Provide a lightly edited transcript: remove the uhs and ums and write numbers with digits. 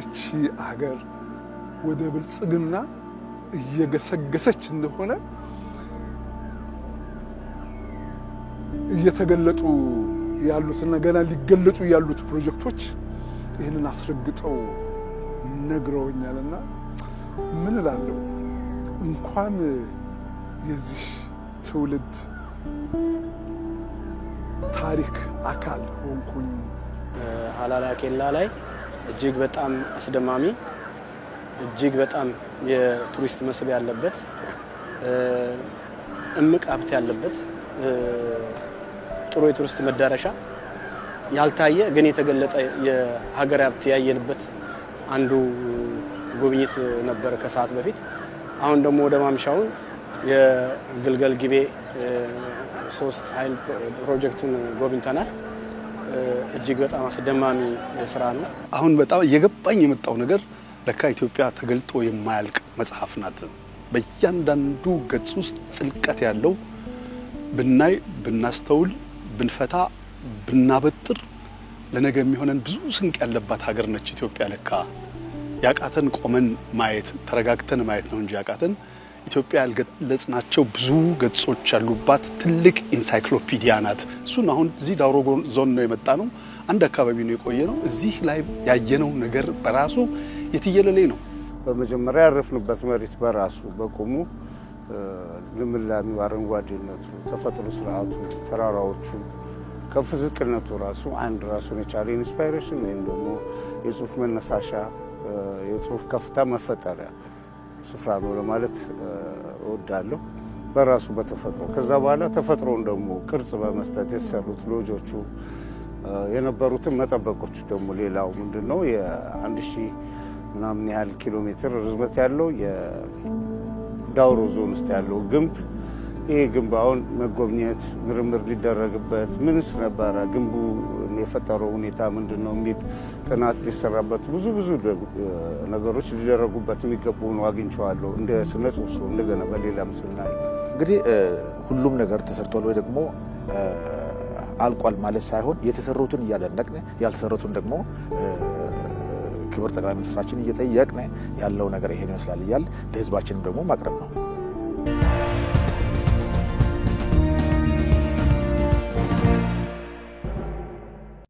እቺ ሀገር ወደ ብልጽግና እየገሰገሰች እንደሆነ እየተገለጡ ያሉትና ገና ሊገለጡ ያሉት ፕሮጀክቶች ይሄንን አስረግጠው ነግረውኛልና ምን እላለሁ እንኳን የዚህ ትውልድ ታሪክ አካል ሆንኩኝ። ሀላላ ኬላ ላይ እጅግ በጣም አስደማሚ እጅግ በጣም የቱሪስት መስህብ ያለበት እምቅ ሀብት ያለበት ጥሩ የቱሪስት መዳረሻ ያልታየ ግን የተገለጠ የሀገር ሀብት ያየንበት አንዱ ጉብኝት ነበር ከሰዓት በፊት። አሁን ደግሞ ወደ ማምሻው የግልገል ጊቤ 3 ኃይል ፕሮጀክቱን ጎብኝተናል። እጅግ በጣም አስደማሚ ስራ ነው። አሁን በጣም የገባኝ የመጣው ነገር ለካ ኢትዮጵያ ተገልጦ የማያልቅ መጽሐፍ ናት። በእያንዳንዱ ገጽ ውስጥ ጥልቀት ያለው ብናይ ብናስተውል ብንፈታ ብናበጥር ለነገ የሚሆነን ብዙ ስንቅ ያለባት ሀገር ነች ኢትዮጵያ። ለካ ያቃተን ቆመን ማየት ተረጋግተን ማየት ነው እንጂ ያቃተን ኢትዮጵያ ያልገለጽናቸው ብዙ ገጾች ያሉባት ትልቅ ኢንሳይክሎፒዲያ ናት። እሱን አሁን እዚህ ዳውሮ ዞን ነው የመጣ ነው። አንድ አካባቢ ነው የቆየ ነው። እዚህ ላይ ያየነው ነገር በራሱ የትየለሌ ነው። በመጀመሪያ ያረፍንበት መሬት በራሱ በቆሙ ልምላሜው አረንጓዴነቱ ተፈጥሮ ስርዓቱ ተራራዎቹ ከፍ ዝቅነቱ ራሱ አንድ ራሱን የቻለ ኢንስፓይሬሽን ወይም ደግሞ የጽሁፍ መነሳሻ የጽሁፍ ከፍታ መፈጠሪያ ስፍራ ነው ለማለት እወዳለሁ። በራሱ በተፈጥሮ ከዛ በኋላ ተፈጥሮን ደግሞ ቅርጽ በመስጠት የተሰሩት ሎጆቹ የነበሩትን መጠበቆች ደግሞ ሌላው ምንድነው የ1000 ምናምን ያህል ኪሎ ሜትር ርዝመት ያለው የዳውሮ ዞን ውስጥ ያለው ግንብ ይሄ ግንብ አሁን መጎብኘት ምርምር ሊደረግበት ምንስ ነበር ግንቡ የፈጠረው ሁኔታ ምንድነው የሚል ጥናት ሊሰራበት ብዙ ነገሮች ሊደረጉበት የሚገቡ ነው አግኝቻለሁ። እንደ ስነ ጽሁፍ እንደገና በሌላ ምስል ላይ እንግዲህ ሁሉም ነገር ተሰርቷል ወይ ደግሞ አልቋል ማለት ሳይሆን የተሰሩትን እያደነቅን ያልተሰሩትን ደግሞ ክብር ጠቅላይ ሚኒስትራችን እየጠየቅን ያለው ነገር ይሄን ይመስላል ይያል ለህዝባችንም ደግሞ ማቅረብ ነው።